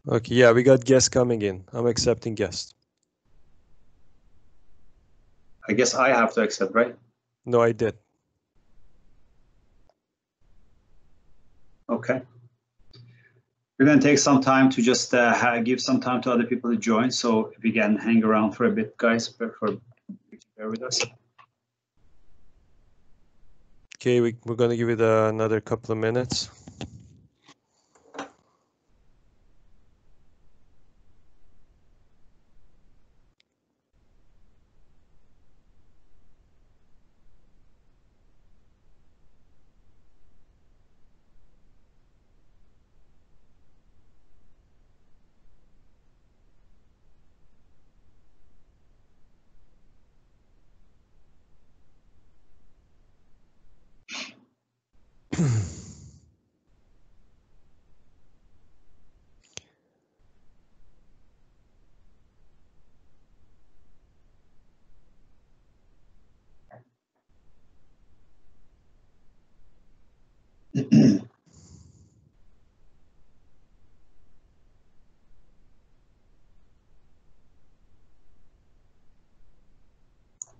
Okay, yeah, we got guests coming in. I'm accepting guests. I guess I have to accept, right? No, I did. Okay. We're going to take some time to just give some time to other people to join. So if you can hang around for a bit, guys, bear with us. Okay, we're going to give it another couple of minutes.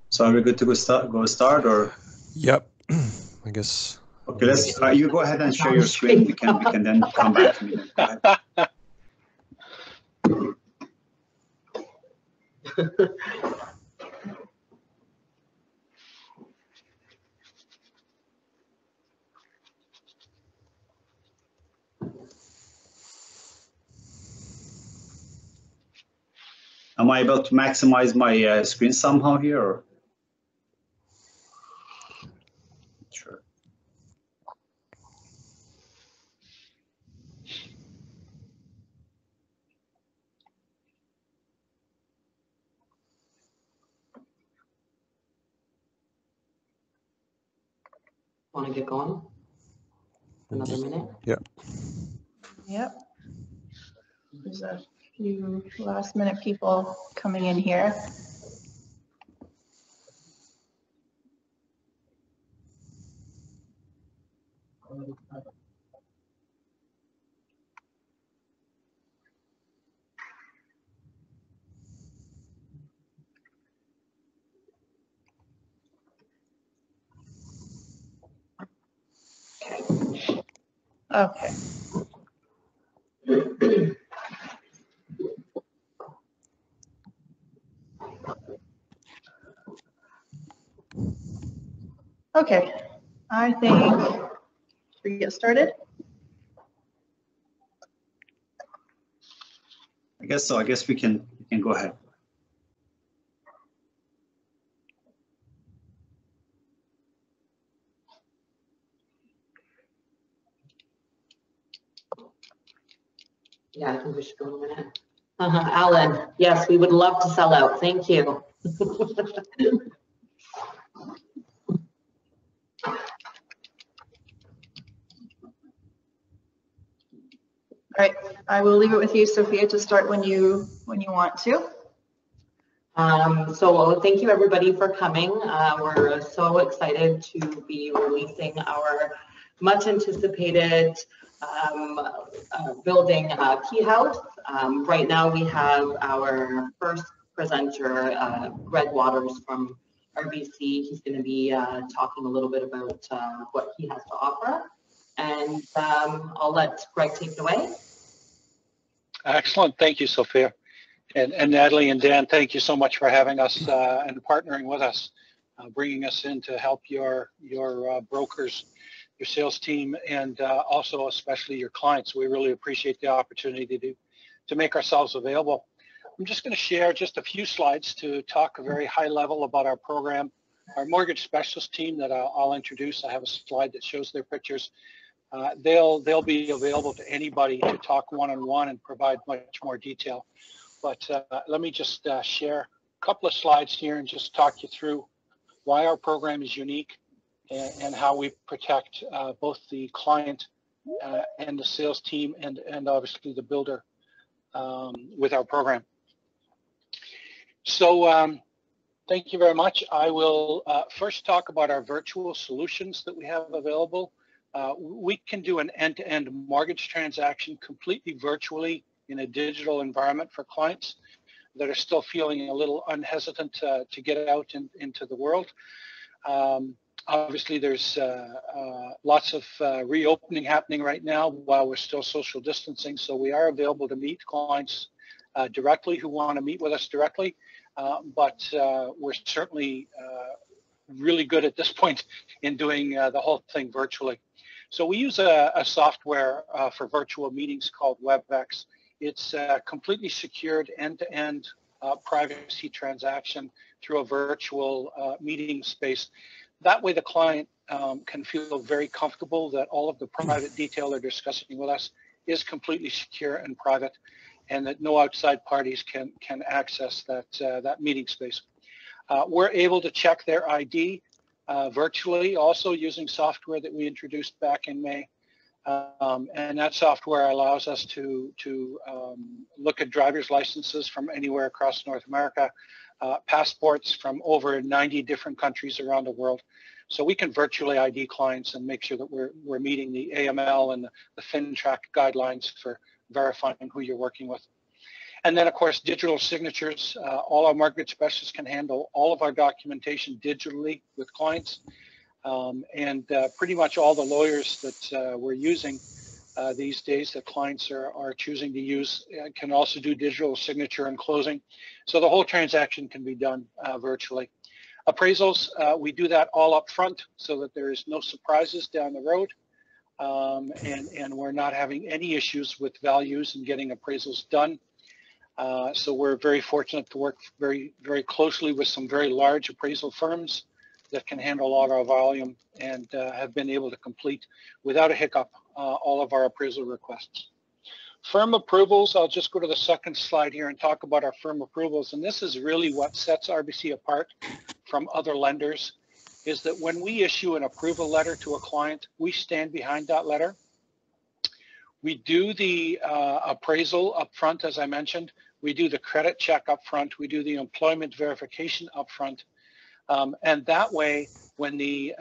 So are we good to go start or? Yep, I guess. Okay, let's. You go ahead and share your screen. We can then come back to me. Then. Go ahead. Am I able to maximize my screen somehow here? Or? Sure. Want to get going? Another minute? Yeah. Yep. There's a few last minute people coming in here. Okay. Okay, I think we get started. I guess so. I guess we can go ahead. Yeah, I think we should go in a minute. Alan, yes, we would love to sell out. Thank you. All right, I will leave it with you, Sophia, to start when you want to. So thank you everybody for coming. We're so excited to be releasing our much anticipated building Quay House. Right now we have our first presenter, Greg Waters from RBC. He's going to be talking a little bit about what he has to offer. And I'll let Greg take it away. Excellent. Thank you, Sophia. And Natalie and Dan, thank you so much for having us and partnering with us, bringing us in to help your brokers, your sales team, and also especially your clients. We really appreciate the opportunity to make ourselves available. I'm just going to share just a few slides to talk a very high level about our program, our mortgage specialist team that I'll introduce. I have a slide that shows their pictures. They'll be available to anybody to talk one-on-one and provide much more detail. But let me just share a couple of slides here and just talk you through why our program is unique and how we protect both the client and the sales team and obviously the builder with our program. So thank you very much. I will first talk about our virtual solutions that we have available. We can do an end-to-end mortgage transaction completely virtually in a digital environment for clients that are still feeling a little unhesitant to get out into the world. Obviously, there's lots of reopening happening right now while we're still social distancing, so we are available to meet clients directly who want to meet with us directly, but we're certainly really good at this point in doing the whole thing virtually. So we use a software for virtual meetings called WebEx. It's completely secured end-to-end privacy transaction through a virtual meeting space. That way the client can feel very comfortable that all of the private detail they're discussing with us is completely secure and private, and that no outside parties can access that meeting space. We're able to check their ID virtually, also using software that we introduced back in May. And that software allows us to look at driver's licenses from anywhere across North America, passports from over 90 different countries around the world. So we can virtually ID clients and make sure that we're meeting the AML and the FinTrack guidelines for verifying who you're working with. And then, of course, digital signatures. All our mortgage specialists can handle all of our documentation digitally with clients. And pretty much all the lawyers that we're using these days that clients are choosing to use can also do digital signature and closing. So the whole transaction can be done virtually. Appraisals, we do that all up front so that there is no surprises down the road. And we're not having any issues with values and getting appraisals done. So we're very fortunate to work very, very closely with some very large appraisal firms that can handle all our volume and have been able to complete without a hiccup all of our appraisal requests. Firm approvals, I'll just go to the second slide here and talk about our firm approvals. And this is really what sets RBC apart from other lenders, is that when we issue an approval letter to a client, we stand behind that letter. We do the appraisal up front, as I mentioned. We do the credit check up front. We do the employment verification up front. And that way, when the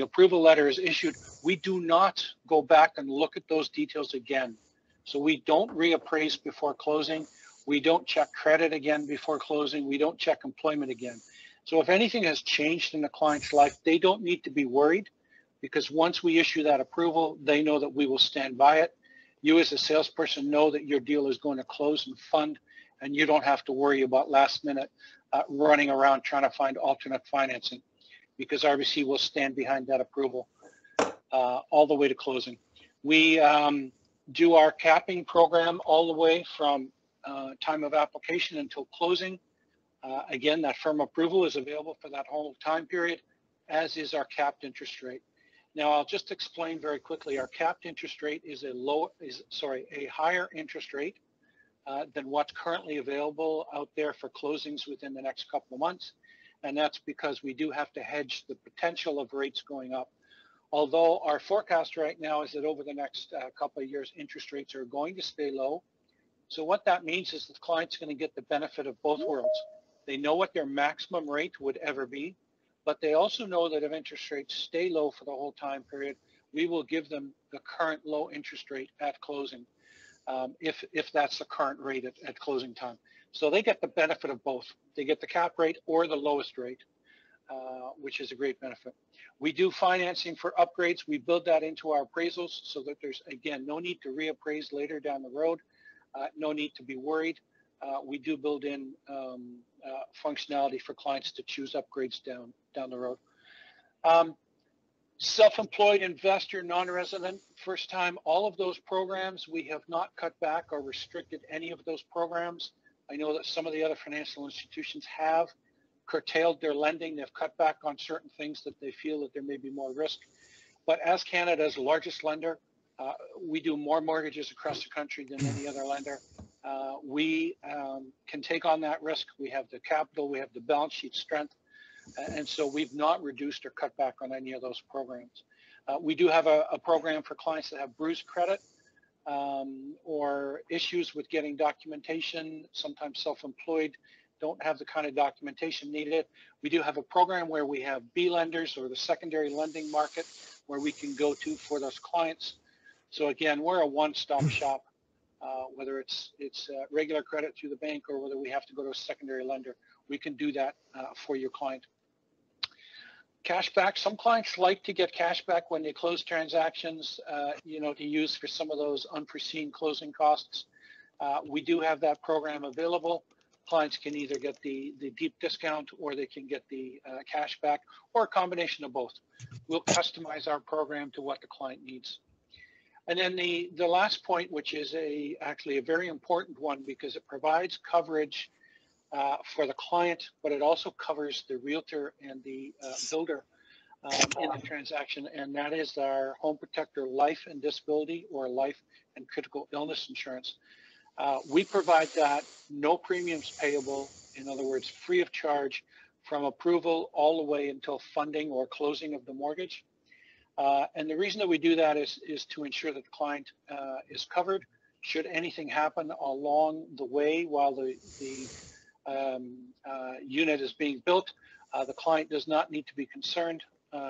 approval letter is issued, we do not go back and look at those details again. So we don't reappraise before closing. We don't check credit again before closing. We don't check employment again. So if anything has changed in the client's life, they don't need to be worried, because once we issue that approval, they know that we will stand by it. You as a salesperson know that your deal is going to close and fund, and you don't have to worry about last minute running around trying to find alternate financing, because RBC will stand behind that approval all the way to closing. We do our capping program all the way from time of application until closing. Again, that firm approval is available for that whole time period, as is our capped interest rate. Now, I'll just explain very quickly. Our capped interest rate is a higher interest rate than what's currently available out there for closings within the next couple of months. And that's because we do have to hedge the potential of rates going up. Although our forecast right now is that over the next couple of years, interest rates are going to stay low. So what that means is the client's going to get the benefit of both worlds. They know what their maximum rate would ever be, but they also know that if interest rates stay low for the whole time period, we will give them the current low interest rate at closing, if that's the current rate at closing time. So they get the benefit of both. They get the cap rate or the lowest rate, which is a great benefit. We do financing for upgrades. We build that into our appraisals so that there's, again, no need to reappraise later down the road, no need to be worried. We do build in functionality for clients to choose upgrades down the road. Self-employed, investor, non-resident, first time, all of those programs, we have not cut back or restricted any of those programs. I know that some of the other financial institutions have curtailed their lending. They've cut back on certain things that they feel that there may be more risk. But as Canada's largest lender, we do more mortgages across the country than any other lender. We can take on that risk. We have the capital, we have the balance sheet strength, and so we've not reduced or cut back on any of those programs. We do have a program for clients that have bruised credit or issues with getting documentation, sometimes self-employed, don't have the kind of documentation needed. We do have a program where we have B lenders, or the secondary lending market, where we can go to for those clients. So again, we're a one-stop shop whether it's regular credit through the bank or whether we have to go to a secondary lender. We can do that for your client. Cashback. Some clients like to get cashback when they close transactions, to use for some of those unforeseen closing costs. We do have that program available. Clients can either get the deep discount or they can get the cashback, or a combination of both. We'll customize our program to what the client needs. And then the last point, which is actually a very important one, because it provides coverage for the client, but it also covers the realtor and the builder in the transaction, and that is our Home Protector life and disability or life and critical illness insurance. We provide that, no premiums payable, in other words, free of charge from approval all the way until funding or closing of the mortgage. And the reason that we do that is to ensure that the client is covered should anything happen along the way while the unit is being built. The client does not need to be concerned,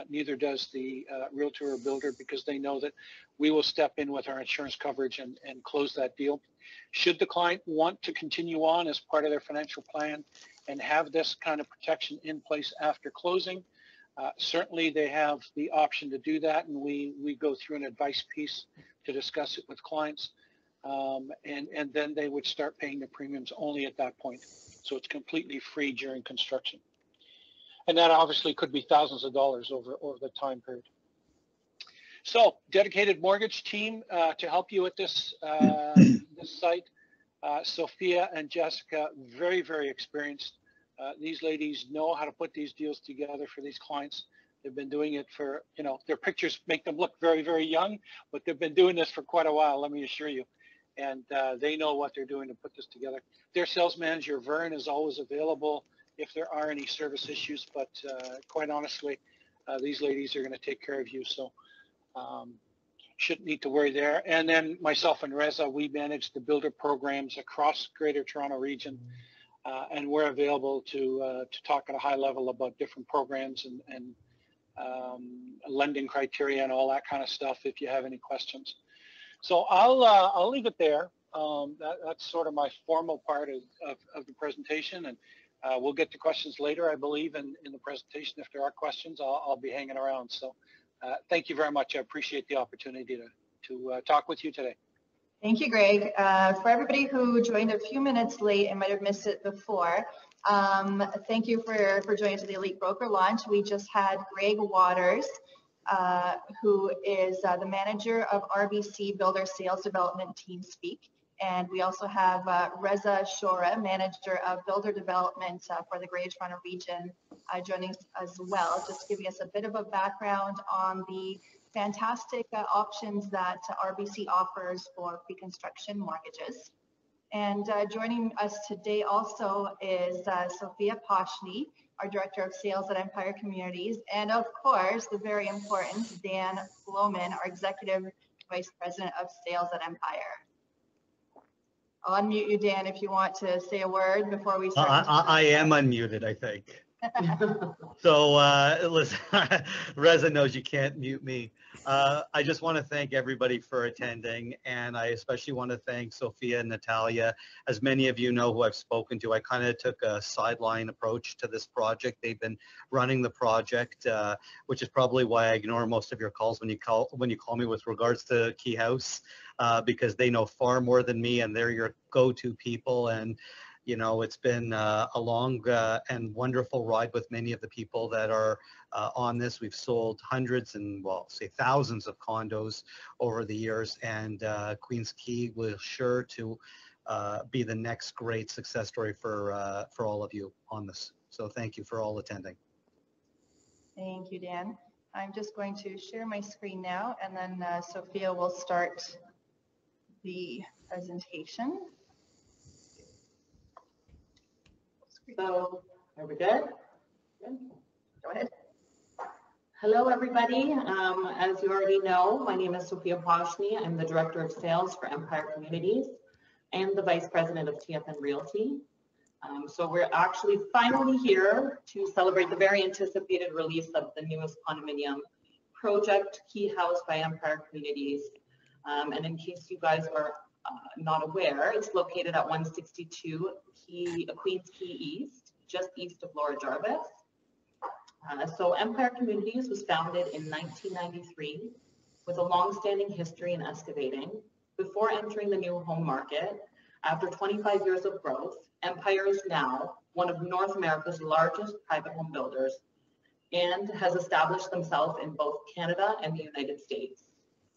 neither does the realtor or builder, because they know that we will step in with our insurance coverage and close that deal. Should the client want to continue on as part of their financial plan and have this kind of protection in place after closing, certainly they have the option to do that, and we go through an advice piece to discuss it with clients, and then they would start paying the premiums only at that point. So it's completely free during construction. And that obviously could be thousands of dollars over the time period. So dedicated mortgage team to help you with this, this site. Sophia and Jessica, very, very experienced. These ladies know how to put these deals together for these clients. They've been doing it for, their pictures make them look very, very young, but they've been doing this for quite a while, let me assure you. And they know what they're doing to put this together. Their sales manager, Vern, is always available if there are any service issues, but quite honestly, these ladies are going to take care of you, so shouldn't need to worry there. And then myself and Reza, we manage the builder programs across Greater Toronto Region, and we're available to talk at a high level about different programs and lending criteria and all that kind of stuff if you have any questions. So I'll leave it there. That's sort of my formal part of the presentation, and we'll get to questions later, I believe, in the presentation. If there are questions, I'll be hanging around. So thank you very much. I appreciate the opportunity to talk with you today. Thank you, Greg. For everybody who joined a few minutes late and might have missed it before, thank you for joining us at the Elite Broker launch. We just had Greg Waters, who is the manager of RBC Builder Sales Development Team speak. And we also have Reza Shora, manager of Builder Development for the Greater Toronto Region, joining us as well, just giving us a bit of a background on the fantastic options that RBC offers for pre-construction mortgages. And joining us today also is Sophia Poshny, our Director of Sales at Empire Communities, and of course, the very important Dan Floman, our Executive Vice President of Sales at Empire. I'll unmute you, Dan, if you want to say a word before we start. I am unmuted, I think. So listen, Reza knows you can't mute me. I just want to thank everybody for attending, and I especially want to thank Sophia and Natalia. As many of you know who I've spoken to, I kind of took a sideline approach to this project. They've been running the project, which is probably why I ignore most of your calls when you call me with regards to Quay House, because they know far more than me, and they're your go-to people. And it's been a long and wonderful ride with many of the people that are on this. We've sold hundreds and, well, say thousands of condos over the years, and Queens Quay will sure to be the next great success story for all of you on this. So thank you for all attending. Thank you, Dan. I'm just going to share my screen now, and then Sophia will start the presentation. So, are we good? Good. Go ahead. Hello, everybody. As you already know, my name is Sophia Poshny. I'm the Director of Sales for Empire Communities and the Vice President of TFN Realty. So we're actually finally here to celebrate the very anticipated release of the newest condominium project, Quay House by Empire Communities. And in case you guys were not aware, it's located at 162 Queens Quay East, just east of Laura Jarvis. So Empire Communities was founded in 1993 with a long-standing history in excavating. Before entering the new home market, after 25 years of growth, Empire is now one of North America's largest private home builders and has established themselves in both Canada and the United States.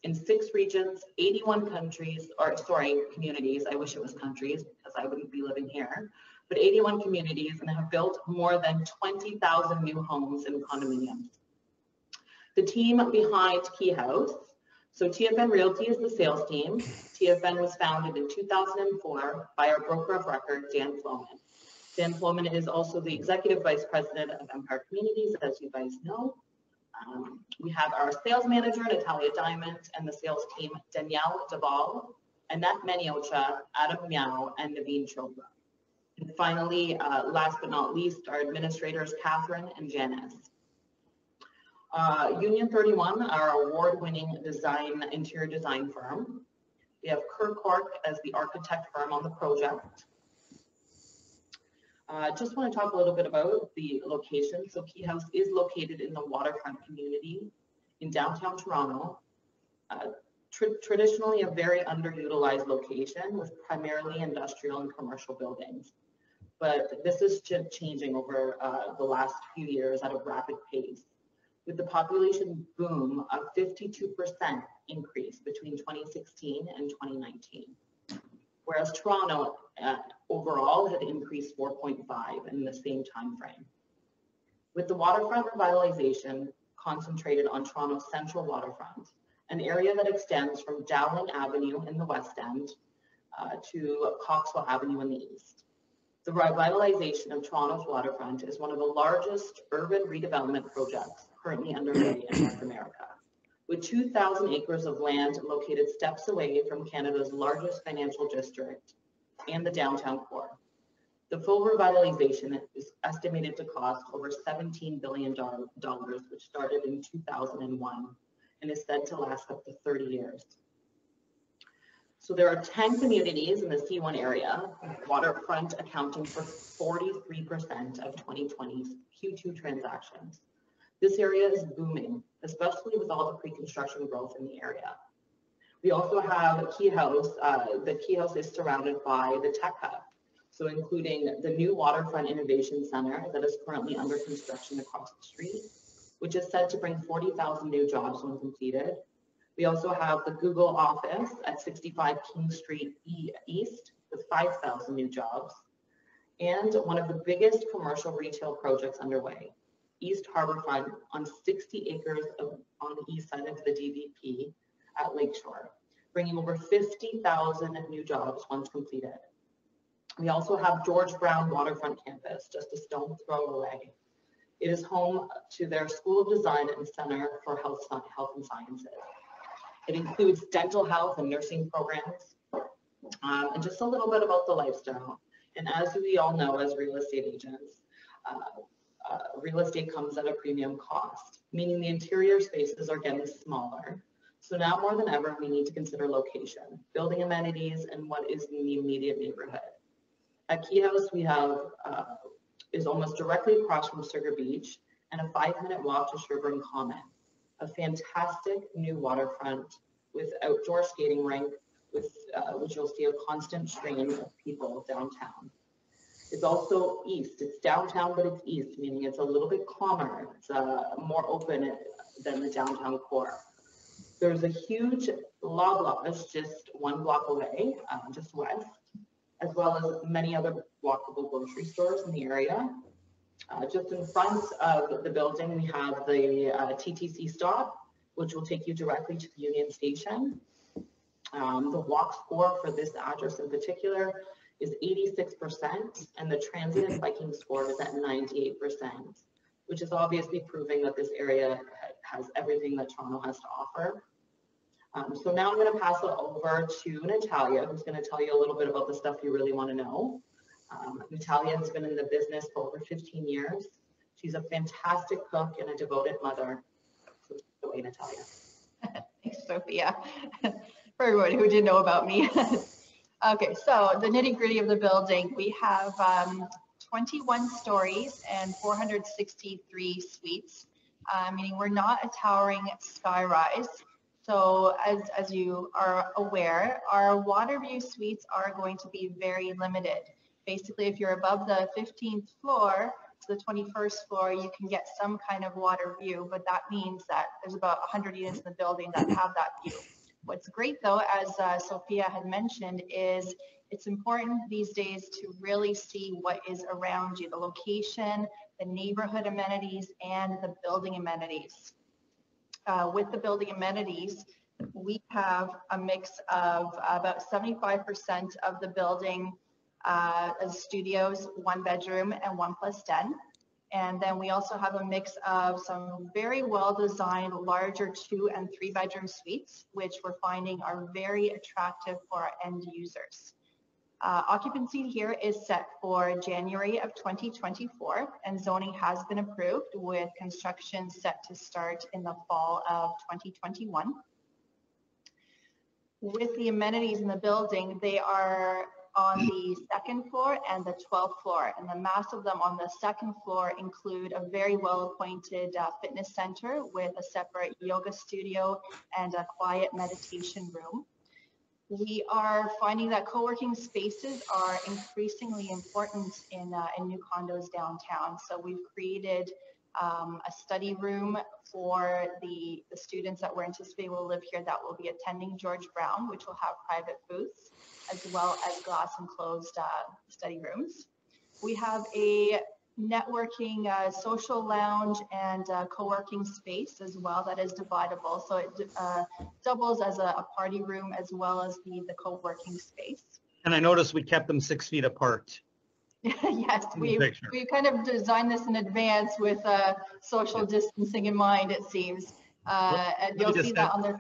In 6 regions, 81 countries, or sorry, communities, I wish it was countries because I wouldn't be living here, but 81 communities, and have built more than 20,000 new homes and condominiums. The team behind Quay House, so TFN Realty is the sales team. TFN was founded in 2004 by our broker of record, Dan Floman. Dan Floman is also the Executive Vice President of Empire Communities, as you guys know. We have our sales manager, Natalia Diamond, and the sales team, Danielle Duvall, Annette Meniocha, Adam Miao, and Naveen Chopra. And finally, last but not least, our administrators, Catherine and Janice. Union 31, our award-winning interior design firm. We have Kirk Cork as the architect firm on the project. Just want to talk a little bit about the location. So Quay House is located in the waterfront community in downtown Toronto. Traditionally a very underutilized location with primarily industrial and commercial buildings. But this is changing over the last few years at a rapid pace, with the population boom of 52% increase between 2016 and 2019. Whereas Toronto overall had increased 4.5 in the same time frame. With the waterfront revitalization concentrated on Toronto's central waterfront, an area that extends from Dowling Avenue in the west end to Coxwell Avenue in the east. The revitalization of Toronto's waterfront is one of the largest urban redevelopment projects currently underway in North America, with 2,000 acres of land located steps away from Canada's largest financial district and the downtown core. The full revitalization is estimated to cost over $17 billion, which started in 2001 and is said to last up to 30 years. So there are 10 communities in the C1 area, waterfront accounting for 43% of 2020's Q2 transactions. This area is booming, especially with all the pre-construction growth in the area. We also have Quay House. The Quay House is surrounded by the Tech Hub, so including the new Waterfront Innovation Center that is currently under construction across the street, which is said to bring 40,000 new jobs when completed. We also have the Google office at 65 King Street East with 5,000 new jobs, and one of the biggest commercial retail projects underway, East Harborfront on 60 acres on the east side of the DVP at Lakeshore, bringing over 50,000 new jobs once completed. We also have George Brown Waterfront Campus, just a stone's throw away. It is home to their School of Design and Center for Health and Sciences. It includes dental health and nursing programs, and just a little bit about the lifestyle. And as we all know, as real estate agents, real estate comes at a premium cost, meaning the interior spaces are getting smaller. So now more than ever, we need to consider location, building amenities, and what is in the immediate neighborhood. At Quay House, we have is almost directly across from Sugar Beach and a 5-minute walk to Sherburne Common, a fantastic new waterfront with outdoor skating rink, with which you'll see a constant stream of people downtown. It's also east. It's downtown, but it's east, meaning it's a little bit calmer. It's more open than the downtown core. There's a huge Loblaws just 1 block away, just west, as well as many other walkable grocery stores in the area. Just in front of the building, we have the TTC stop, which will take you directly to the Union Station. The walk score for this address in particular is 86%, and the transit and biking score is at 98%, which is obviously proving that this area has everything that Toronto has to offer. So now I'm going to pass it over to Natalia, who's going to tell you a little bit about the stuff you really want to know. Natalia has been in the business for over 15 years. She's a fantastic cook and a devoted mother. So take it away, Natalia. Thanks, Sophia. for everyone who didn't know about me. Okay, so the nitty gritty of the building, we have 21 stories and 463 suites, meaning we're not a towering skyrise. So as you are aware, our water view suites are going to be very limited. Basically, if you're above the 15th floor to the 21st floor, you can get some kind of water view, but that means that there's about 100 units in the building that have that view. What's great though, as Sophia had mentioned, is it's important these days to really see what is around you, the location, the neighborhood amenities, and the building amenities. With the building amenities, we have a mix of about 75% of the building as studios, 1 bedroom and 1+10. And then we also have a mix of some very well-designed larger 2 and 3 bedroom suites, which we're finding are very attractive for our end users. Occupancy here is set for January of 2024, and zoning has been approved with construction set to start in the fall of 2021. With the amenities in the building, they are on the 2nd floor and the 12th floor, and the mass of them on the 2nd floor include a very well-appointed fitness center with a separate yoga studio and a quiet meditation room. We are finding that co-working spaces are increasingly important in new condos downtown. So we've created a study room for the students that we're anticipating will live here that will be attending George Brown, which will have private booths, as well as glass enclosed study rooms. We have a networking social lounge and co-working space as well that is dividable. So it doubles as a party room as well as the co-working space. And I noticed we kept them 6 feet apart. Yes, we kind of designed this in advance with social distancing in mind, it seems. And you'll see that on the...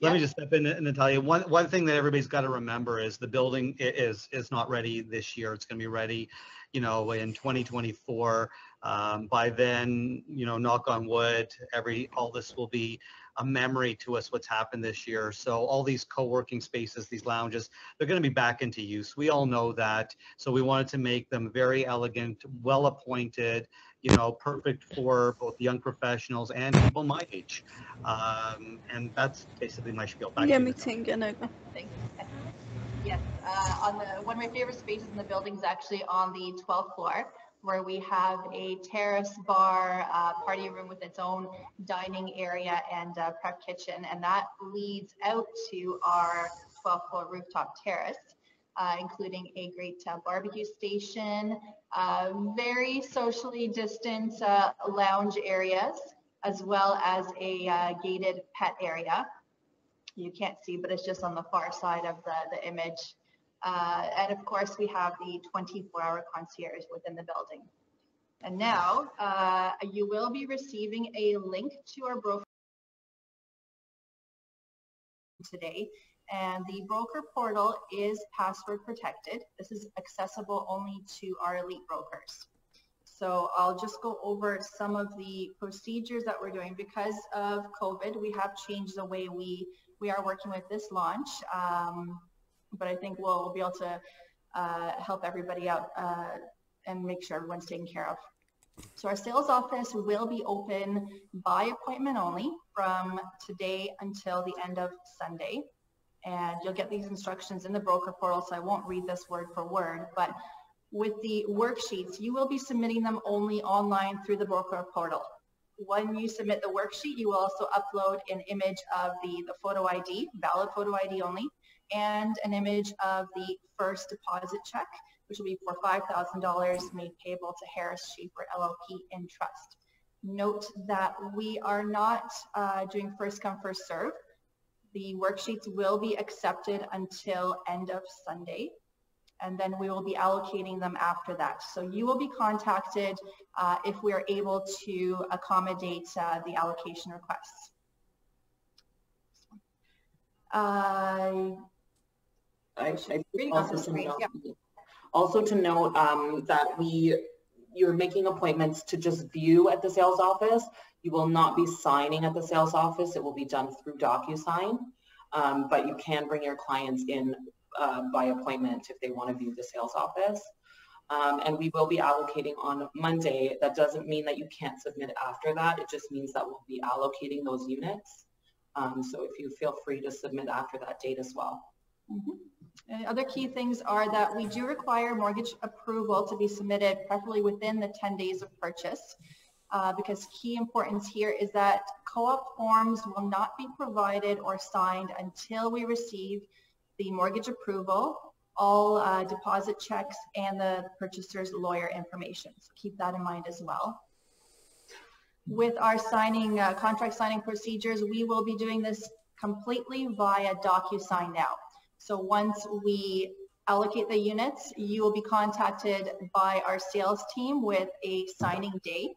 Let me just step in, Natalia. One thing that everybody's got to remember is the building is not ready this year. It's going to be ready, in 2024. By then, knock on wood, all this will be a memory to us what's happened this year. So all these co-working spaces, these lounges, they're going to be back into use. We all know that. So we wanted to make them very elegant, well appointed, perfect for both young professionals and people my age. And that's basically my spiel. Back to you. Yes, one of my favorite spaces in the building is actually on the 12th floor, where we have a terrace bar, party room with its own dining area and prep kitchen, and that leads out to our 12th floor rooftop terrace, including a great barbecue station, very socially distant lounge areas, as well as a gated pet area. You can't see, but it's just on the far side of the image. And of course, we have the 24-hour concierge within the building. And now you will be receiving a link to our broker today. And the broker portal is password protected. This is accessible only to our elite brokers. So I'll just go over some of the procedures that we're doing. Because of COVID, we have changed the way we are working with this launch, but I think we'll be able to help everybody out and make sure everyone's taken care of. So our sales office will be open by appointment only from today until the end of Sunday. And you'll get these instructions in the broker portal, so I won't read this word for word, but with the worksheets, you will be submitting them only online through the broker portal. When you submit the worksheet, you will also upload an image of the photo ID, valid photo ID only, and an image of the first deposit check, which will be for $5,000 made payable to Harris Schaefer LLP in trust. Note that we are not doing first come, first serve. The worksheets will be accepted until end of Sunday, and then we will be allocating them after that. So you will be contacted if we are able to accommodate the allocation requests. Also to note that you're making appointments to just view at the sales office. You will not be signing at the sales office. It will be done through DocuSign. but you can bring your clients in by appointment if they want to view the sales office. And we will be allocating on Monday. That doesn't mean that you can't submit after that. It just means that we'll be allocating those units. So if you feel free to submit after that date as well. And other key things are that we do require mortgage approval to be submitted preferably within the 10 days of purchase, because key importance here is that co-op forms will not be provided or signed until we receive the mortgage approval, all deposit checks, and the purchaser's lawyer information. So keep that in mind as well. With our signing, contract signing procedures, we will be doing this completely via DocuSign now. So once we allocate the units, you will be contacted by our sales team with a signing date,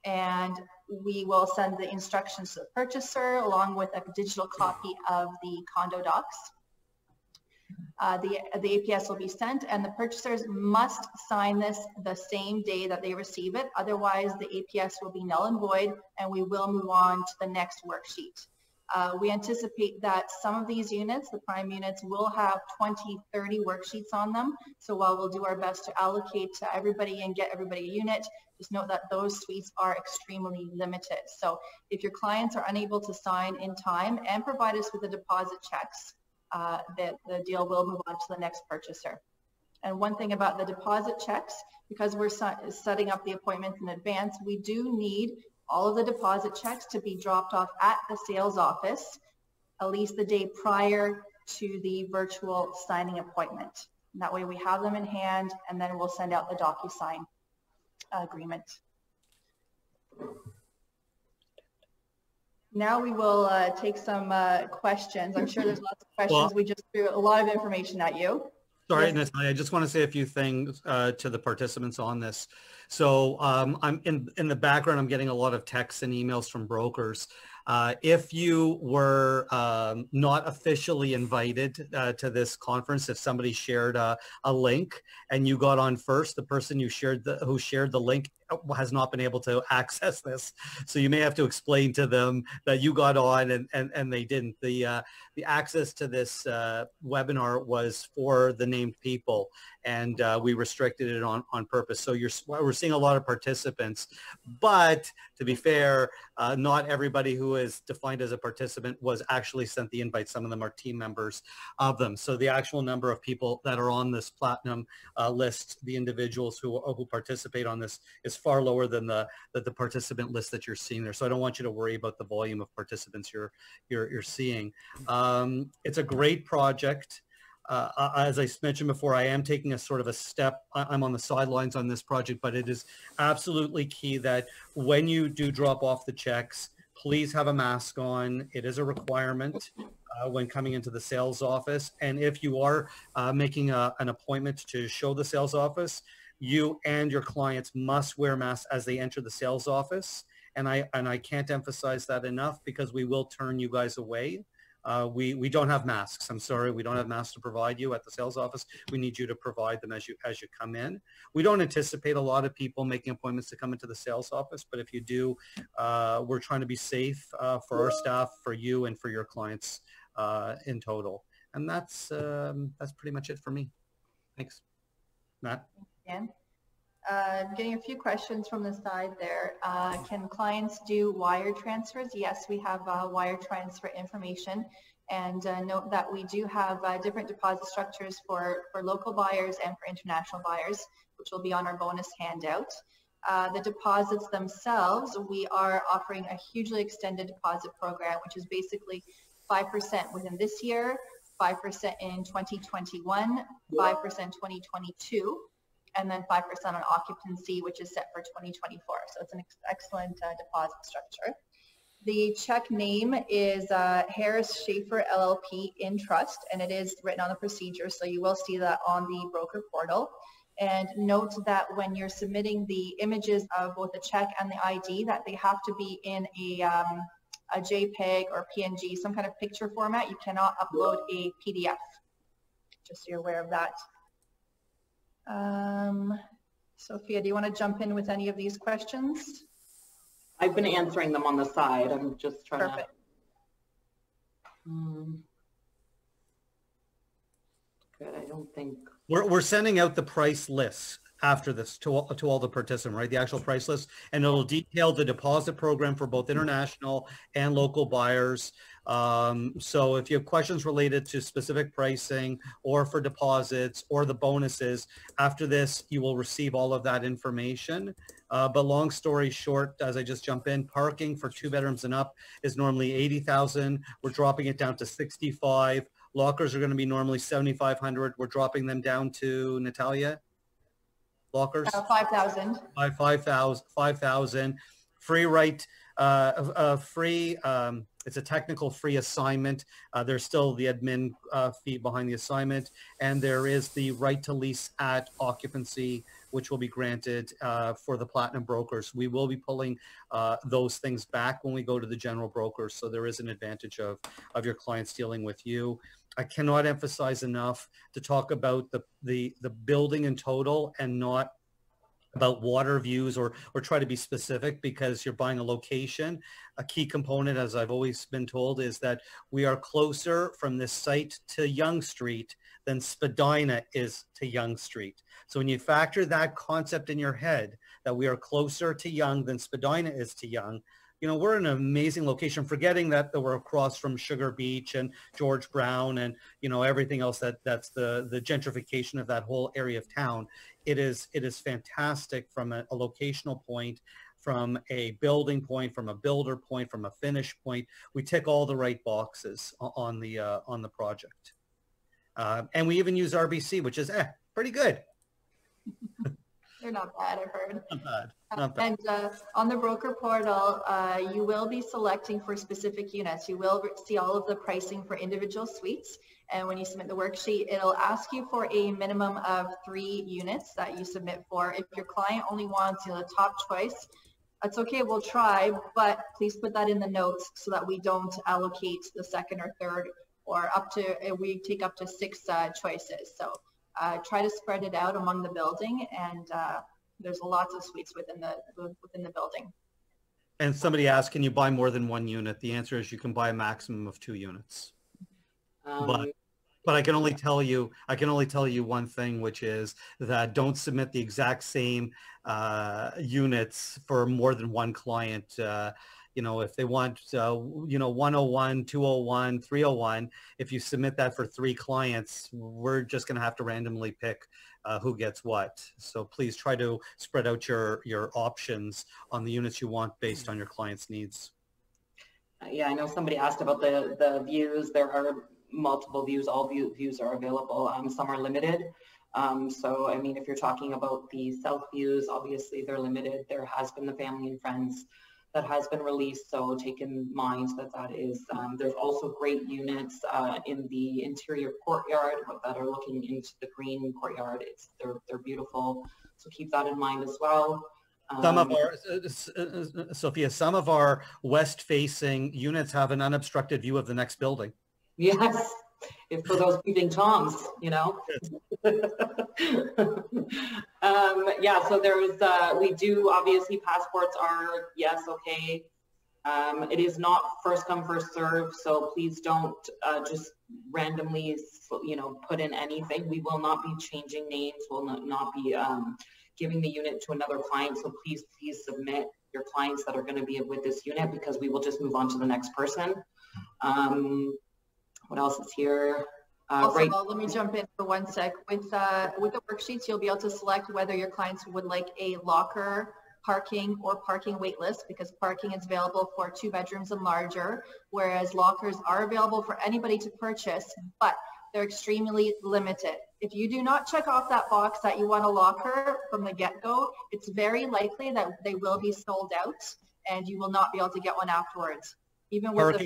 and we will send the instructions to the purchaser along with a digital copy of the condo docs. The APS will be sent, and the purchasers must sign this the same day that they receive it. Otherwise, the APS will be null and void, and we will move on to the next worksheet. We anticipate that some of these units, the prime units, will have 20, 30 worksheets on them. So while we'll do our best to allocate to everybody and get everybody a unit, just note that those suites are extremely limited. So if your clients are unable to sign in time and provide us with the deposit checks, the deal will move on to the next purchaser. And one thing about the deposit checks, because we're setting up the appointments in advance, we do need all of the deposit checks to be dropped off at the sales office at least the day prior to the virtual signing appointment. And that way we have them in hand, and then we'll send out the DocuSign agreement. Now we will take some questions. I'm sure there's lots of questions. Well, we just threw a lot of information at you. Sorry, Natalie, I just want to say a few things to the participants on this. So I'm in the background, I'm getting a lot of texts and emails from brokers. If you were not officially invited to this conference, if somebody shared a link and you got on first, the person who shared the link has not been able to access this. So you may have to explain to them that you got on and they didn't. The access to this webinar was for the named people, and we restricted it on purpose. So we're seeing a lot of participants, but to be fair, not everybody who is defined as a participant was actually sent the invite. Some of them are team members of them. So the actual number of people that are on this platinum list, the individuals who participate on this, is far lower than the participant list that you're seeing there. So I don't want you to worry about the volume of participants you're seeing. It's a great project. As I mentioned before, I am taking a sort of a step. I'm on the sidelines on this project, but it is absolutely key that when you do drop off the checks, please have a mask on. It is a requirement when coming into the sales office. And if you are making an appointment to show the sales office, you and your clients must wear masks as they enter the sales office. And I can't emphasize that enough, because we will turn you guys away. We don't have masks. I'm sorry, we don't have masks to provide you at the sales office. We need you to provide them as you come in. We don't anticipate a lot of people making appointments to come into the sales office, but if you do, we're trying to be safe for our staff, for you, and for your clients in total. And that's pretty much it for me. Thanks, Matt. Again. Getting a few questions from the side there. Can clients do wire transfers? Yes, we have wire transfer information, and note that we do have different deposit structures for local buyers and for international buyers, which will be on our bonus handout. The deposits themselves, we are offering a hugely extended deposit program, which is basically 5% within this year, 5% in 2021, 5% 2022, and then 5% on occupancy, which is set for 2024. So it's an excellent deposit structure. The check name is Harris Schaefer LLP in trust, and it is written on the procedure, so you will see that on the broker portal. And note that when you're submitting the images of both the check and the ID, that they have to be in a JPEG or PNG, some kind of picture format. You cannot upload a PDF, just so you're aware of that. Sophia, do you want to jump in with any of these questions? I've been answering them on the side. I'm just trying to. Good, I don't think. We're sending out the price lists after this to all the participants, right? The actual price list, and it'll detail the deposit program for both international and local buyers. So if you have questions related to specific pricing or for deposits or the bonuses, after this, you will receive all of that information. But long story short, as I just jump in, parking for 2 bedrooms and up is normally 80,000. We're dropping it down to 65. Lockers are going to be normally 7,500. We're dropping them down to, Natalia? Lockers? 5,000. 5,000. Free right, it's a technical free assignment. There's still the admin fee behind the assignment. And there is the right to lease at occupancy, which will be granted for the platinum brokers. We will be pulling those things back when we go to the general brokers. So there is an advantage of your clients dealing with you. I cannot emphasize enough to talk about the building in total and not about water views or try to be specific because you're buying a location. A key component, as I've always been told, is that we are closer from this site to Yonge Street than Spadina is to Yonge Street. So when you factor that concept in your head that we are closer to Yonge than Spadina is to Yonge, you know, we're in an amazing location, forgetting that we're across from Sugar Beach and George Brown and, you know, everything else that's the gentrification of that whole area of town. It is fantastic from a locational point, from a building point, from a builder point, from a finish point. We tick all the right boxes on the project. And we even use RBC, which is pretty good. They're not bad, I've heard. Not bad. Not bad. And on the broker portal, you will be selecting for specific units. You will see all of the pricing for individual suites. And when you submit the worksheet, it'll ask you for a minimum of 3 units that you submit for. If your client only wants, you know, the top choice, that's okay, we'll try, but please put that in the notes so that we don't allocate the second or third or we take up to 6 choices. So try to spread it out among the building, and there's lots of suites within the building. And somebody asked, can you buy more than 1 unit? The answer is you can buy a maximum of 2 units. But I can only tell you one thing, which is that don't submit the exact same units for more than one client. You know, if they want, you know, 101, 201, 301, if you submit that for 3 clients, we're just going to have to randomly pick who gets what. So please try to spread out your options on the units you want based on your client's needs. Yeah, I know somebody asked about the views. There are multiple views. All views are available. Some are limited. So, I mean, if you're talking about the south views, obviously they're limited. There has been the family and friends that has been released, so take in mind that is. There's also great units in the interior courtyard that are looking into the green courtyard. They're beautiful, so keep that in mind as well. Some of our, Sophia, some of our west-facing units have an unobstructed view of the next building. Yes, if for those peeping Toms, you know. Yeah, so there's, we do, obviously passports are, yes, okay. It is not first come, first serve, so please don't just randomly, you know, put in anything. We will not be changing names, we'll not be giving the unit to another client, so please submit your clients that are going to be with this unit, because we will just move on to the next person. What else is here? Also, let me jump in for 1 sec. With the worksheets, you'll be able to select whether your clients would like a locker, parking, or parking wait list, because parking is available for 2 bedrooms and larger, whereas lockers are available for anybody to purchase, but they're extremely limited. If you do not check off that box that you want a locker from the get-go, it's very likely that they will be sold out and you will not be able to get one afterwards. Even with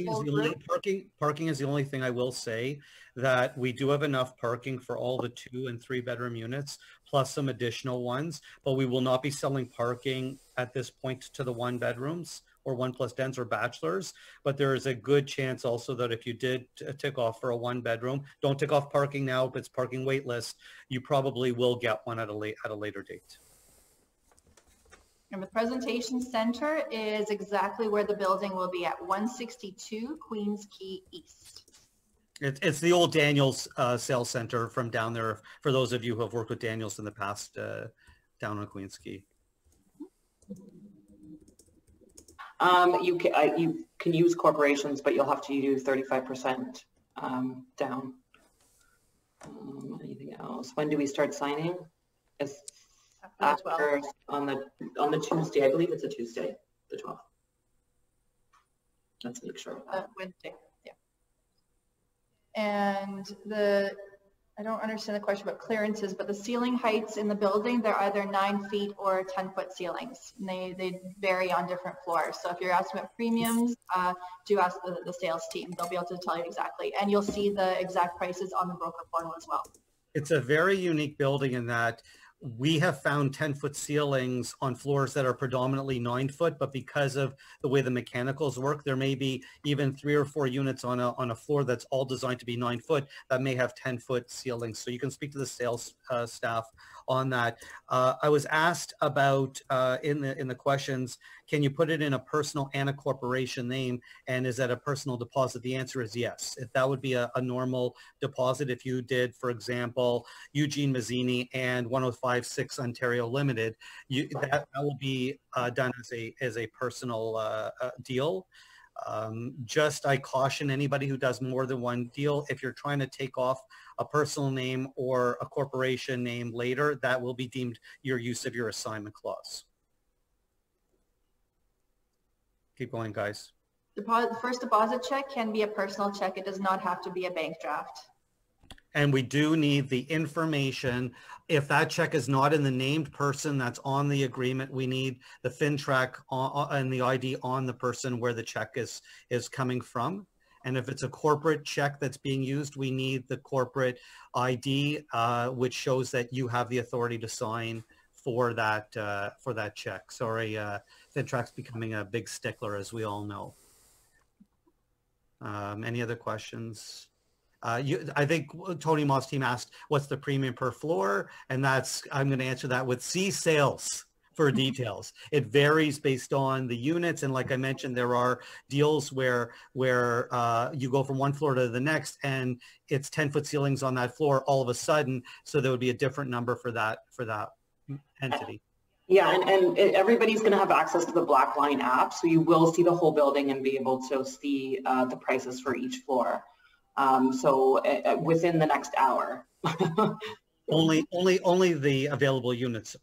parking is the only thing I will say, that we do have enough parking for all the 2 and 3 bedroom units, plus some additional ones, but we will not be selling parking at this point to the 1 bedrooms or 1+10s or bachelors. But there is a good chance also that if you did tick off for a 1 bedroom, don't tick off parking now, if it's parking wait list, you probably will get one at a later date. And the presentation center is exactly where the building will be, at 162 Queens Quay East. It's the old Daniels sales center from down there, for those of you who have worked with Daniels in the past, down on Quay. You can use corporations, but you'll have to use 35% down. Anything else? When do we start signing? It's after on the Tuesday. I believe it's a Tuesday, the 12th. Let's make sure. Wednesday, yeah. And I don't understand the question about clearances, but the ceiling heights in the building, they're either 9 feet or 10-foot ceilings. And they vary on different floors. So if you're asking about premiums, do ask the sales team. They'll be able to tell you exactly. And you'll see the exact prices on the broker portal as well. It's a very unique building in that we have found 10-foot ceilings on floors that are predominantly 9-foot, but because of the way the mechanicals work, there may be even 3 or 4 units on a floor that's all designed to be 9-foot that may have 10-foot ceilings. So you can speak to the sales staff on that. I was asked about in the questions, can you put it in a personal and a corporation name? And is that a personal deposit? The answer is yes. If that would be a normal deposit, if you did, for example, Eugene Mazzini and 1056 Ontario Limited, that will be done as a personal deal. Just I caution anybody who does more than one deal, if you're trying to take off a personal name or a corporation name later, that will be deemed your use of your assignment clause. Keep going, guys. The first deposit check can be a personal check. It does not have to be a bank draft. And we do need the information. If that check is not in the named person that's on the agreement, we need the FinTrack and the ID on the person where the check is coming from. And if it's a corporate check that's being used, we need the corporate ID, which shows that you have the authority to sign for that check. Sorry, FinTrack's becoming a big stickler, as we all know. Any other questions? I think Tony Moss' team asked, what's the premium per floor? And I'm going to answer that with C sales for details. It varies based on the units. And like I mentioned, there are deals where you go from one floor to the next and it's 10-foot ceilings on that floor all of a sudden. So there would be a different number for that entity. Yeah, and everybody's going to have access to the Blackline app. So you will see the whole building and be able to see the prices for each floor. So within the next hour. Only the available units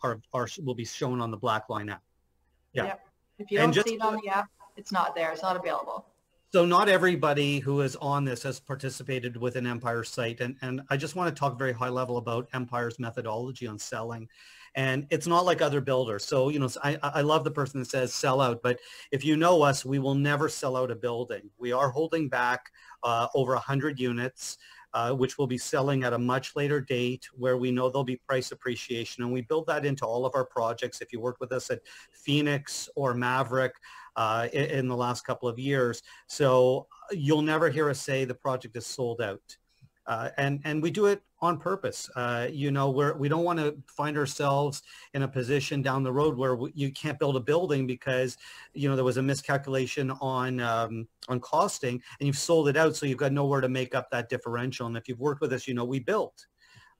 will be shown on the Blackline app. Yeah. Yep. If you don't see it on the app, it's not there. It's not available. So not everybody who is on this has participated with an Empire site. And I just want to talk very high level about Empire's methodology on selling. And it's not like other builders. So, you know, I love the person that says sell out, but if you know us, we will never sell out a building. We are holding back over 100 units, which will be selling at a much later date where we know there'll be price appreciation. And we build that into all of our projects. If you work with us at Phoenix or Maverick in the last couple of years. So you'll never hear us say the project is sold out. And we do it on purpose. You know, we don't want to find ourselves in a position down the road where you can't build a building because, you know, there was a miscalculation on costing and you've sold it out. So you've got nowhere to make up that differential. And if you've worked with us, you know, we build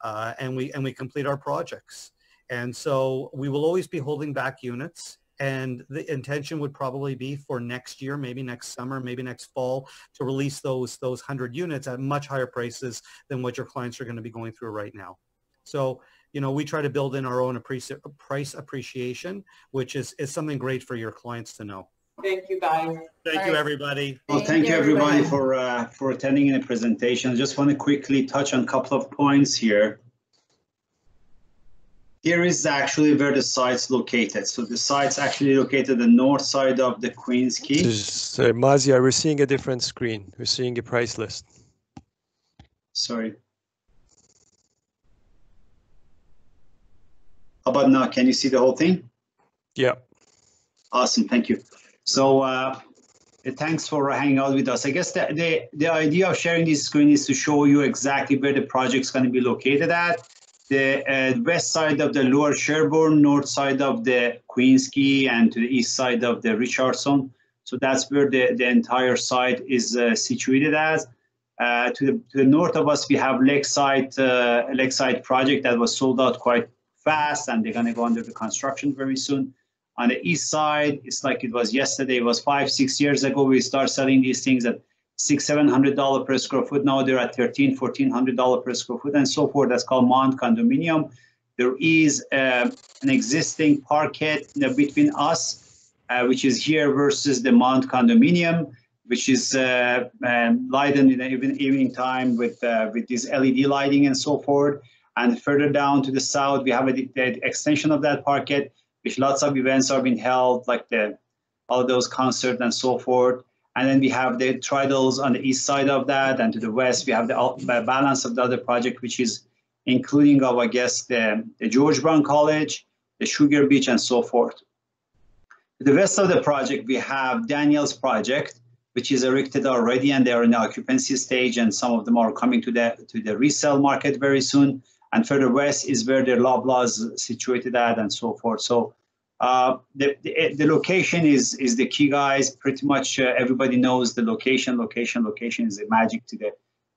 and we complete our projects. And so we will always be holding back units. And the intention would probably be for next year, maybe next summer, maybe next fall, to release those 100 units at much higher prices than what your clients are going to be going through right now. So, you know, we try to build in our own price appreciation, which is something great for your clients to know. Thank you, guys. Thank you, everybody. Well, thank you, everybody, for attending the presentation. I just want to quickly touch on a couple of points here. Here is actually where the site's located. So the site's actually located the north side of the Quay. Mazia, we're seeing a different screen. We're seeing a price list. Sorry. How about now? Can you see the whole thing? Yeah. Awesome. Thank you. So thanks for hanging out with us. I guess the idea of sharing this screen is to show you exactly where the project's going to be located at. The west side of the Lower Sherbourne, north side of the Quay, and to the east side of the Richardson. So that's where the entire site is situated as. To the north of us, we have Lakeside project that was sold out quite fast, and they're going to go under the construction very soon. On the east side, it's like it was yesterday. It was 5-6 years ago. We started selling these things at $600-700 per square foot. Now they're at $1,300-1,400 per square foot, and so forth. That's called Mount Condominium. There is an existing parquet between us, which is here versus the Mount Condominium, which is lighted in the evening time with this LED lighting and so forth. And further down to the south, we have the extension of that parquet, which lots of events are being held, like all those concerts and so forth. And then we have the Tridals on the east side of that, and to the west, we have the balance of the other project, which is including of, I guess, the George Brown College, the Sugar Beach, and so forth. To the west of the project, we have Daniel's project, which is erected already, and they are in the occupancy stage, and some of them are coming to the resale market very soon. And further west is where the Loblaw is situated at, and so forth. So the location is the key, guys. Pretty much everybody knows the location. Location is the magic to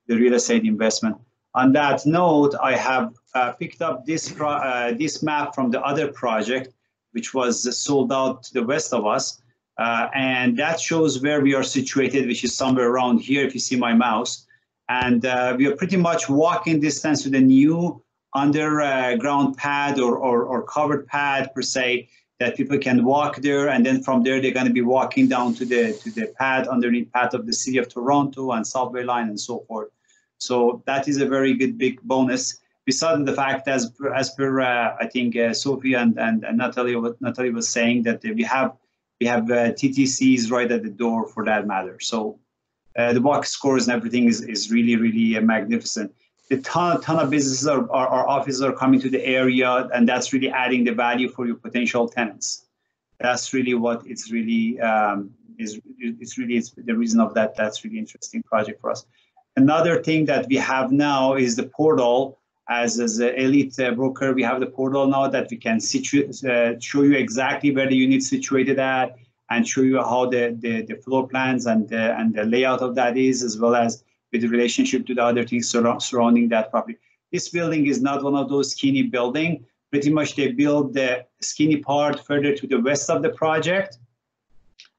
the real estate investment. On that note, I have picked up this map from the other project, which was sold out to the west of us. And that shows where we are situated, which is somewhere around here, if you see my mouse. And we are pretty much walking distance to the new underground pad or covered pad, per se, that people can walk there. And then from there, they're going to be walking down to the pad, underneath pad of the city of Toronto and subway line and so forth. So that is a very good big bonus. Besides the fact, as per I think Sophie and Natalie was saying, that we have TTCs right at the door for that matter. So the walk scores and everything is really magnificent. The ton of businesses or offices are coming to the area, and that's really adding the value for your potential tenants. That's really what it's really is the reason of that. That's really interesting project for us. Another thing that we have now is the portal. As an elite broker, we have the portal now that we can show you exactly where the unit's situated at, and show you how the floor plans and the layout of that is, as well as with the relationship to the other things surrounding that property. This building is not one of those skinny buildings. Pretty much they build the skinny part further to the west of the project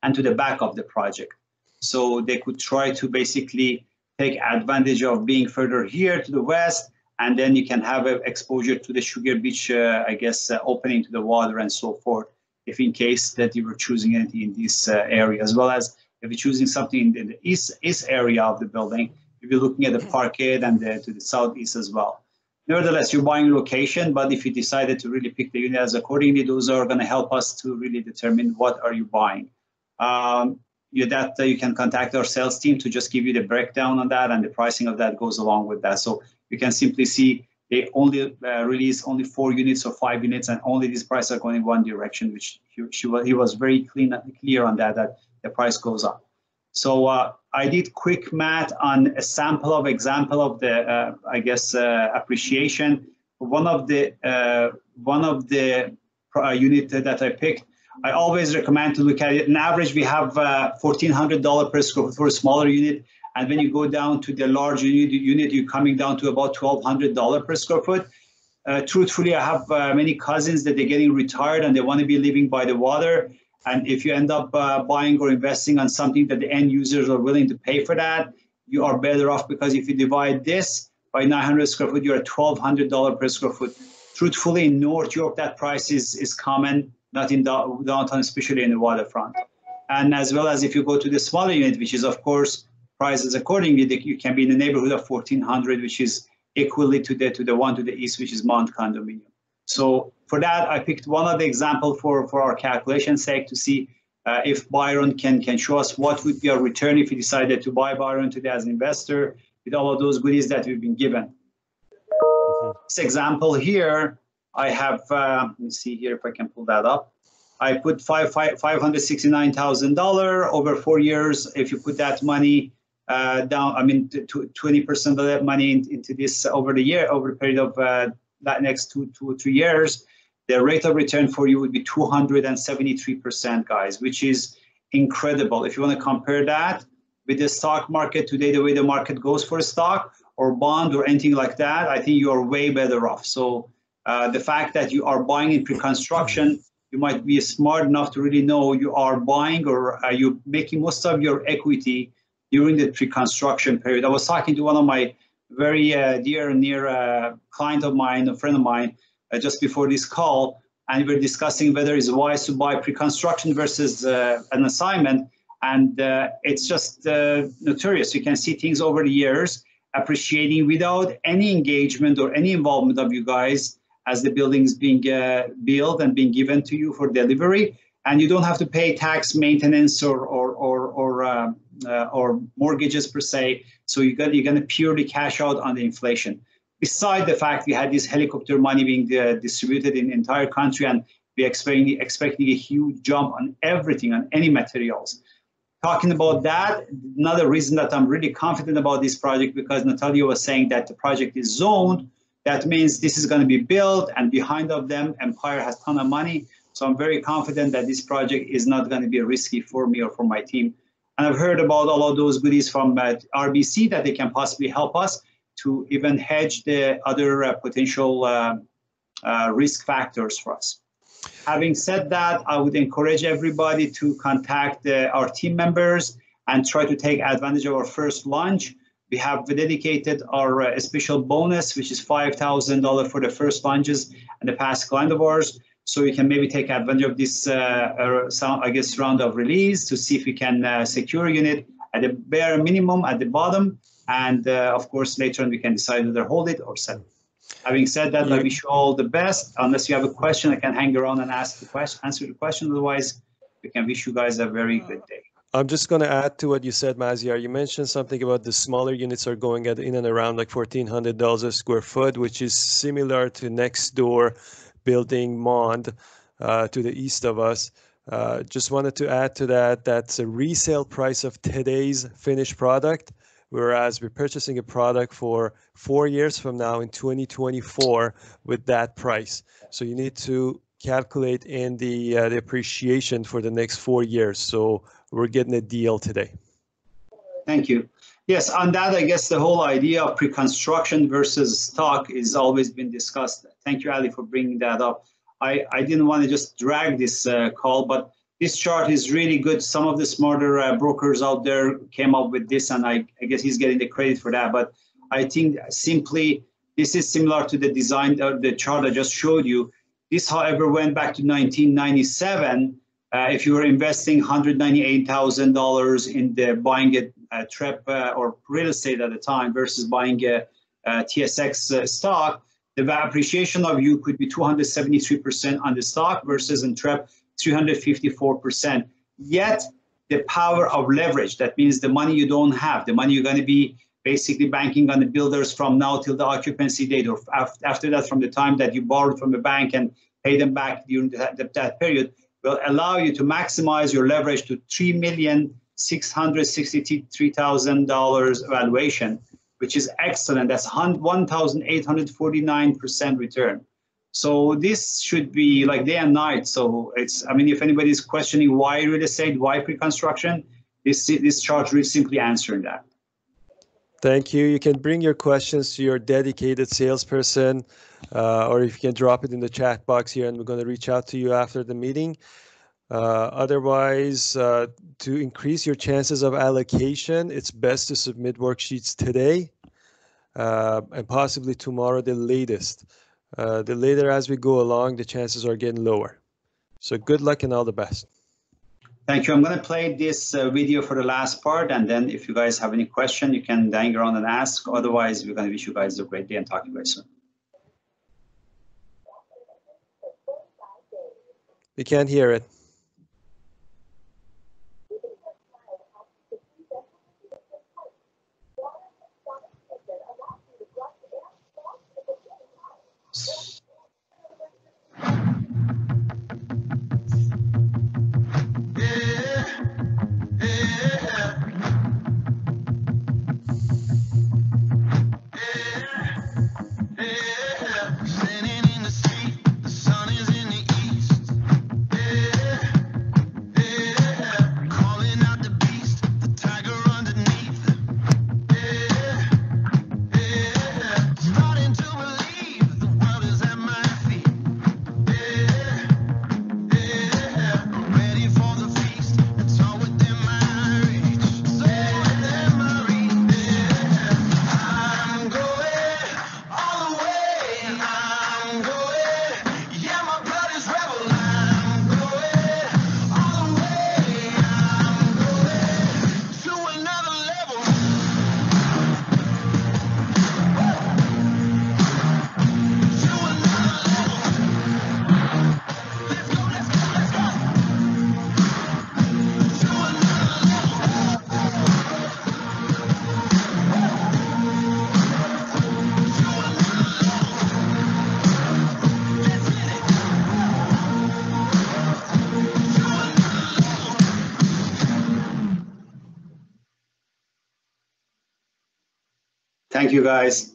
and to the back of the project. So they could try to basically take advantage of being further here to the west, and then you can have exposure to the Sugar Beach, I guess, opening to the water and so forth, if in case that you were choosing anything in this area, as well as if you're choosing something in the east area of the building, you'll be looking at the parquet and to the southeast as well. Nevertheless, you're buying location, but if you decided to really pick the units accordingly, those are going to help us to really determine what are you buying. You can contact our sales team to just give you the breakdown on that, and the pricing of that goes along with that. So you can simply see they only release only 4 units or 5 units, and only these prices are going in one direction, which he was very clear on that the price goes up. So I did quick math on a example of the appreciation. One of the unit that I picked, I always recommend to look at it. On average, we have $1,400 per square foot for a smaller unit, and when you go down to the larger unit, you're coming down to about $1,200 per square foot. Truthfully, I have many cousins that they're getting retired and they want to be living by the water. And if you end up buying or investing on something that the end users are willing to pay for that, you are better off, because if you divide this by 900 square foot, you're at $1,200 per square foot. Truthfully, in North York, that price is common, not in downtown, especially in the waterfront. And as well as if you go to the smaller unit, which is, of course, prices accordingly, you can be in the neighborhood of $1,400, which is equally to the one to the east, which is Mount Condominium. So for that, I picked one of the example for our calculation's sake to see if Byron can show us what would be our return if you decided to buy Byron today as an investor with all of those goodies that we've been given. This example here, I have, let me see here if I can pull that up. I put $569,000 over 4 years. If you put that money down, 20% of that money into this over the period of that next 2 or 3 years, the rate of return for you would be 273%, guys, which is incredible. If you want to compare that, with the stock market today, the way the market goes for a stock or bond or anything like that, I think you are way better off. So the fact that you are buying in pre-construction, you might be smart enough to really know you are buying or are you making most of your equity during the pre-construction period. I was talking to one of my very dear and near client of mine, a friend of mine, just before this call, and we were discussing whether it's wise to buy pre-construction versus an assignment. And it's just notorious. You can see things over the years appreciating without any engagement or any involvement of you guys as the building is being built and being given to you for delivery. And you don't have to pay tax, maintenance, or mortgages per se. So you're going to purely cash out on the inflation. Beside the fact we had this helicopter money being distributed in the entire country, and we're expecting a huge jump on everything, on any materials. Talking about that, another reason that I'm really confident about this project, because Natalia was saying that the project is zoned. That means this is going to be built, and behind of them, Empire has a ton of money. So I'm very confident that this project is not going to be risky for me or for my team. And I've heard about all of those goodies from RBC that they can possibly help us to even hedge the other potential risk factors for us. Having said that, I would encourage everybody to contact our team members and try to take advantage of our first launch. We have dedicated our special bonus, which is $5,000 for the first launches and the past client of ours. So you can maybe take advantage of this, round of release to see if we can secure a unit at the bare minimum at the bottom. And of course, later on, we can decide whether hold it or sell it. Having said that, I wish you all the best. Unless you have a question, I can hang around and answer the question. Otherwise, we can wish you guys a very good day. I'm just going to add to what you said, Maziar. You mentioned something about the smaller units are going at in and around like $1,400 a square foot, which is similar to next door building Mond to the east of us. Just wanted to add to that, that's a resale price of today's finished product, whereas we're purchasing a product for 4 years from now in 2024 with that price. So you need to calculate in the appreciation for the next 4 years. So we're getting a deal today. Thank you. Yes, on that, I guess the whole idea of pre-construction versus stock is always been discussed. Thank you, Ali, for bringing that up. I didn't want to just drag this call, but this chart is really good. Some of the smarter brokers out there came up with this, and I guess he's getting the credit for that. But I think simply this is similar to the design of the chart I just showed you. This, however, went back to 1997. If you were investing $198,000 in the buying a TREP or real estate at the time versus buying a TSX stock, the appreciation of you could be 273% on the stock versus in TREP 354%. Yet the power of leverage, that means the money you don't have, the money you're going to be basically banking on the builders from now till the occupancy date, or after that from the time that you borrowed from the bank and pay them back during that period, will allow you to maximize your leverage to $3,663,000 valuation, which is excellent. That's 1,849% return. So this should be like day and night. So it's, I mean, if anybody's questioning why real estate, why pre-construction, this chart is simply answering that. Thank you. You can bring your questions to your dedicated salesperson, or if you can drop it in the chat box here, and we're going to reach out to you after the meeting. Otherwise, to increase your chances of allocation, it's best to submit worksheets today and possibly tomorrow, the latest. The later as we go along, the chances are getting lower. So good luck and all the best. Thank you. I'm going to play this video for the last part, and then if you guys have any question, you can hang around and ask. Otherwise, we're going to wish you guys a great day and talk to you guys soon. We can't hear it. Standing in the street, the sun is in the east. Yeah. Thank you, guys.